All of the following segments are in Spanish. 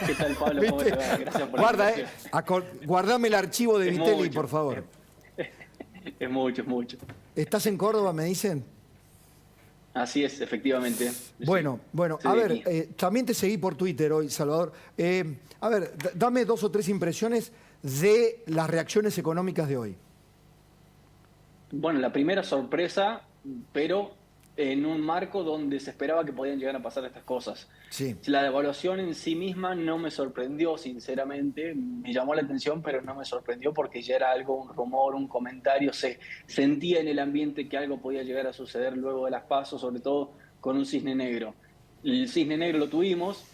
¿Qué tal, Pablo? ¿Cómo te ¿Viste? va? Gracias por la Guarda, invitación. guardame el archivo de Es Vitelli, mucho, por favor. es mucho, es mucho. ¿Estás en Córdoba, me dicen? Así es, efectivamente. Sí, Bueno, a soy de ver, aquí. también te seguí por Twitter hoy, Salvador. A ver, dame 2 o 3 impresiones de las reacciones económicas de hoy. Bueno, la primera sorpresa, pero en un marco donde se esperaba que podían llegar a pasar estas cosas. Sí. La devaluación en sí misma no me sorprendió, sinceramente. Me llamó la atención, pero no me sorprendió porque ya era algo, un rumor, un comentario. Se sentía en el ambiente que algo podía llegar a suceder luego de las pasos, sobre todo con un cisne negro. El cisne negro lo tuvimos,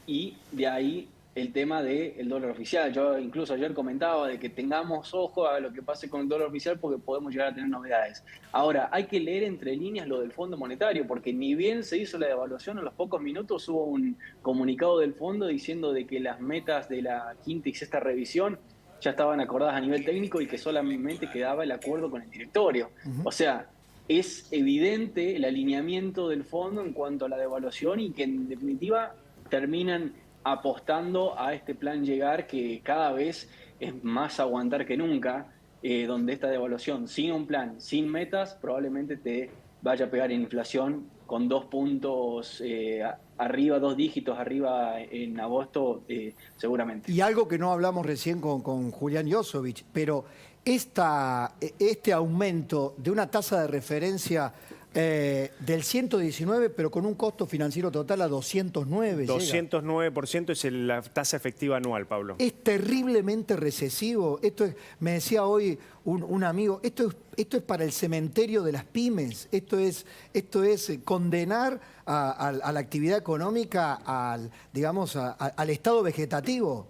y de ahí el tema del dólar oficial. Yo incluso ayer comentaba de que tengamos ojo a lo que pase con el dólar oficial porque podemos llegar a tener novedades. Ahora, hay que leer entre líneas lo del Fondo Monetario, porque ni bien se hizo la devaluación, a los pocos minutos hubo un comunicado del fondo diciendo de que las metas de la quinta y sexta revisión ya estaban acordadas a nivel técnico y que solamente quedaba el acuerdo con el directorio. O sea, es evidente el alineamiento del fondo en cuanto a la devaluación y que en definitiva terminan apostando a este plan llegar que cada vez es más aguantar que nunca, donde esta devaluación sin un plan, sin metas, probablemente te vaya a pegar inflación con 2 puntos arriba, 2 dígitos arriba en agosto, seguramente. Y algo que no hablamos recién con Julián Josovich, pero este aumento de una tasa de referencia del 119, pero con un costo financiero total a 209, llega. 209% es la tasa efectiva anual, Pablo. Es terriblemente recesivo. Me decía hoy un amigo, esto es para el cementerio de las pymes. Esto es condenar a la actividad económica al estado vegetativo.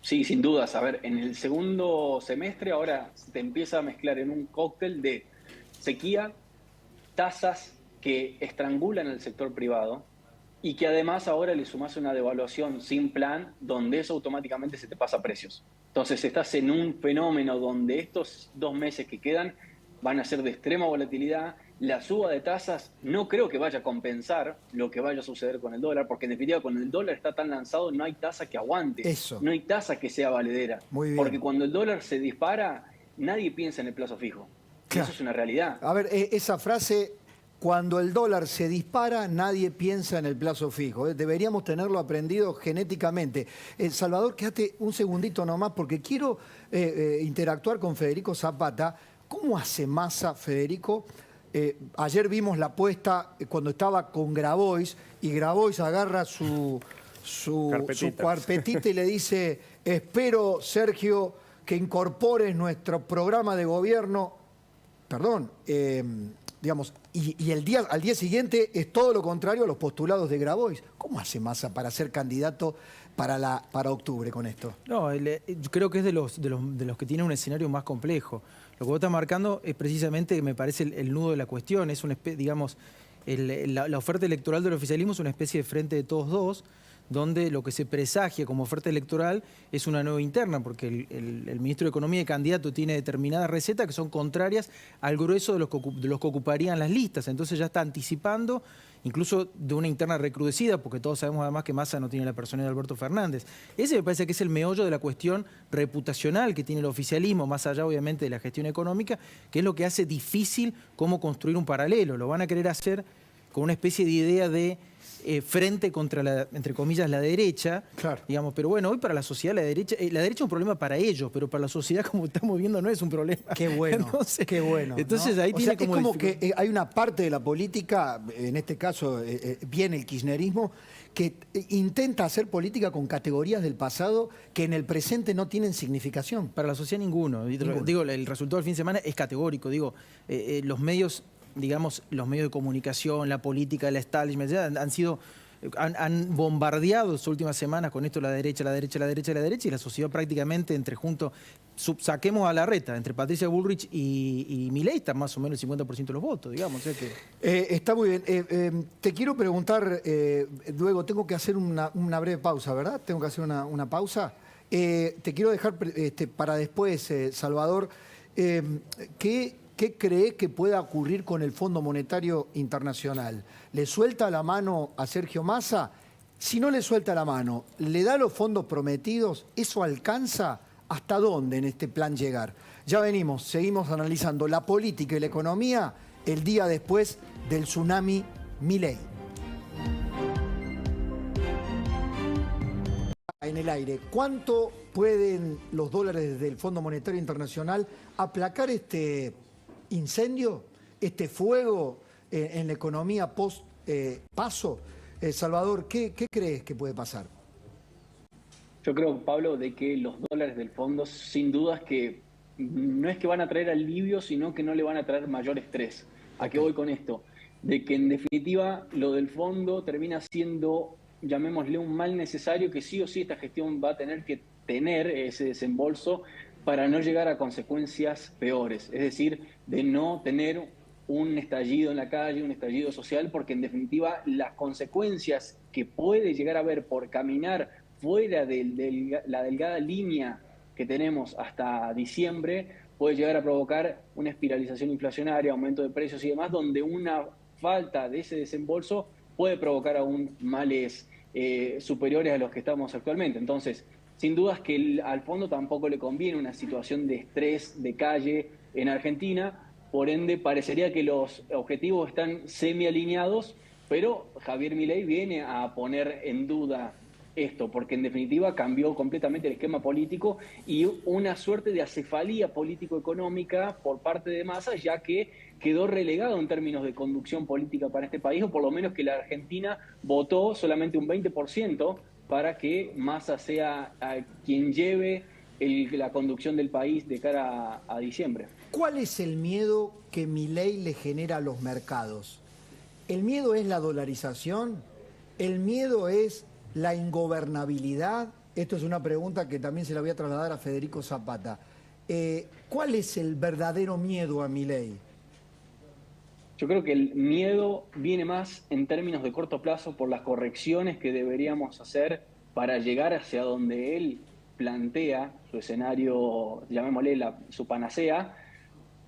Sí, sin dudas. A ver, en el segundo semestre ahora te empieza a mezclar en un cóctel de sequía, tasas que estrangulan al sector privado y que además ahora le sumas una devaluación sin plan donde eso automáticamente se te pasa a precios. Entonces estás en un fenómeno donde estos 2 meses que quedan van a ser de extrema volatilidad. La suba de tasas no creo que vaya a compensar lo que vaya a suceder con el dólar, porque en definitiva con el dólar está tan lanzado no hay tasa que aguante, Eso, no hay tasa que sea valedera, muy porque bien. cuando el dólar se dispara nadie piensa en el plazo fijo. Y eso Claro. es una realidad. A ver, esa frase, cuando el dólar se dispara, nadie piensa en el plazo fijo. Deberíamos tenerlo aprendido genéticamente. Salvador, quédate un segundito nomás, porque quiero interactuar con Federico Zapata. ¿Cómo hace Massa, Federico? Ayer vimos la apuesta cuando estaba con Grabois, y Grabois agarra su carpetita y le dice: espero, Sergio, que incorpores nuestro programa de gobierno. Perdón, y al día siguiente es todo lo contrario a los postulados de Grabois. ¿Cómo hace Massa para ser candidato para octubre con esto? No, yo creo que es de los que tienen un escenario más complejo. Lo que vos estás marcando es precisamente, me parece, el nudo de la cuestión. Es la oferta electoral del oficialismo es una especie de frente de todos dos, donde lo que se presagia como oferta electoral es una nueva interna, porque el ministro de Economía y candidato tiene determinadas recetas que son contrarias al grueso de los que ocuparían las listas. Entonces ya está anticipando, incluso de una interna recrudecida, porque todos sabemos además que Massa no tiene la personalidad de Alberto Fernández. Ese me parece que es el meollo de la cuestión reputacional que tiene el oficialismo, más allá obviamente de la gestión económica, que es lo que hace difícil cómo construir un paralelo. Lo van a querer hacer con una especie de idea de frente contra, entre comillas, la derecha, claro. Digamos, pero bueno, hoy para la sociedad la derecha es un problema para ellos, pero para la sociedad, como estamos viendo, no es un problema. Qué bueno, qué bueno. Entonces, ¿no? Ahí es tiene como que hay una parte de la política, en este caso viene el kirchnerismo, que intenta hacer política con categorías del pasado que en el presente no tienen significación. Para la sociedad ninguno. Digo, el resultado del fin de semana es categórico. Digo, los medios, digamos, los medios de comunicación, la política, el establishment, han bombardeado las últimas semanas con esto la derecha, y la sociedad prácticamente saquemos a la reta, entre Patricia Bullrich y Milei está más o menos el 50% de los votos, digamos. Está muy bien. Te quiero preguntar, luego tengo que hacer una breve pausa, ¿verdad? Tengo que hacer una pausa. Te quiero dejar para después, Salvador, ¿qué cree que pueda ocurrir con el Fondo Monetario Internacional? ¿Le suelta la mano a Sergio Massa? si no le suelta la mano, le da los fondos prometidos, ¿eso alcanza? ¿Hasta dónde en este plan llegar? Ya venimos, seguimos analizando la política y la economía el día después del tsunami Milei. En el aire, ¿cuánto pueden los dólares del Fondo Monetario Internacional aplacar este incendio, este fuego en la economía post-paso? Salvador, ¿qué crees que puede pasar? Yo creo, Pablo, de que los dólares del fondo, sin dudas que no es que van a traer alivio, sino que no le van a traer mayor estrés. ¿A qué voy con esto? De que en definitiva lo del fondo termina siendo, llamémosle, un mal necesario que sí o sí esta gestión va a tener que tener ese desembolso para no llegar a consecuencias peores. Es decir, de no tener un estallido en la calle, un estallido social, porque en definitiva las consecuencias que puede llegar a haber por caminar fuera de la delgada línea que tenemos hasta diciembre puede llegar a provocar una espiralización inflacionaria, aumento de precios y demás, donde una falta de ese desembolso puede provocar aún males superiores a los que estamos actualmente. Entonces, sin dudas que al fondo tampoco le conviene una situación de estrés de calle en Argentina, por ende parecería que los objetivos están semi-alineados, pero Javier Milei viene a poner en duda esto, porque en definitiva cambió completamente el esquema político y una suerte de acefalía político-económica por parte de Massa, ya que quedó relegado en términos de conducción política para este país, o por lo menos que la Argentina votó solamente un 20% para que Massa sea quien lleve la conducción del país de cara a diciembre. ¿Cuál es el miedo que Milei le genera a los mercados? ¿El miedo es la dolarización? ¿El miedo es la ingobernabilidad? Esto es una pregunta que también se la voy a trasladar a Federico Zapata. ¿Cuál es el verdadero miedo a Milei? Yo creo que el miedo viene más en términos de corto plazo por las correcciones que deberíamos hacer para llegar hacia donde él plantea su escenario, llamémosle su panacea,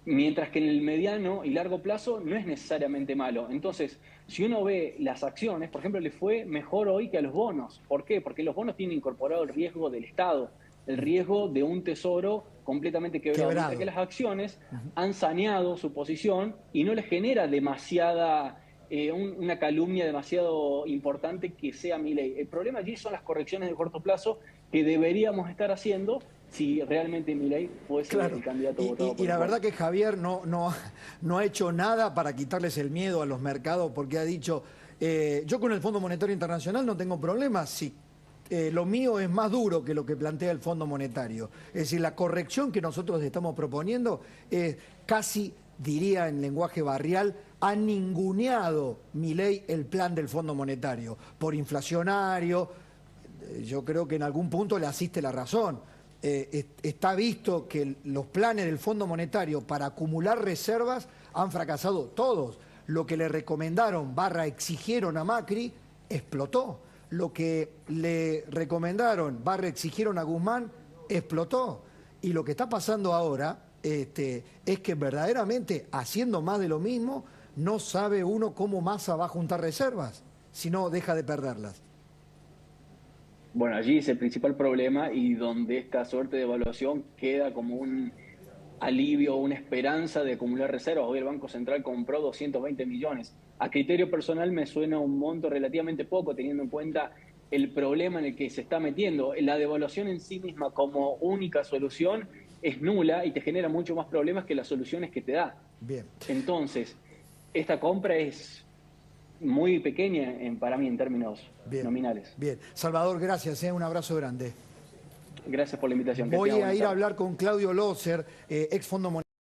mientras que en el mediano y largo plazo no es necesariamente malo. Entonces, si uno ve las acciones, por ejemplo, le fue mejor hoy que a los bonos. ¿Por qué? Porque los bonos tienen incorporado el riesgo del Estado, el riesgo de un tesoro completamente quebrado. Mientras que las acciones han saneado su posición y no les genera demasiada, una calumnia demasiado importante que sea Milei. El problema allí son las correcciones de corto plazo que deberíamos estar haciendo si realmente Milei fuese el candidato votado por y la verdad que Javier no ha hecho nada para quitarles el miedo a los mercados, porque ha dicho, yo con el Fondo Monetario Internacional no tengo problemas si lo mío es más duro que lo que plantea el Fondo Monetario. Es decir, la corrección que nosotros estamos proponiendo es casi, diría en lenguaje barrial, ha ninguneado Milei el plan del Fondo Monetario por inflacionario. Yo creo que en algún punto le asiste la razón. Está visto que los planes del Fondo Monetario para acumular reservas han fracasado todos. Lo que le recomendaron / exigieron a Macri explotó. Lo que le recomendaron / exigieron a Guzmán explotó. Y lo que está pasando ahora es que verdaderamente, haciendo más de lo mismo, no sabe uno cómo Massa va a juntar reservas, si no deja de perderlas. Bueno, allí es el principal problema y donde esta suerte de evaluación queda como un alivio, una esperanza de acumular reservas. Hoy el Banco Central compró 220 millones. A criterio personal me suena un monto relativamente poco, teniendo en cuenta el problema en el que se está metiendo. La devaluación en sí misma como única solución es nula y te genera mucho más problemas que las soluciones que te da. Bien. Entonces, esta compra es muy pequeña para mí en términos nominales. Bien. Salvador, gracias. Un abrazo grande. Gracias por la invitación. Voy a ir a hablar con Claudio Loser, ex Fondo Monetario.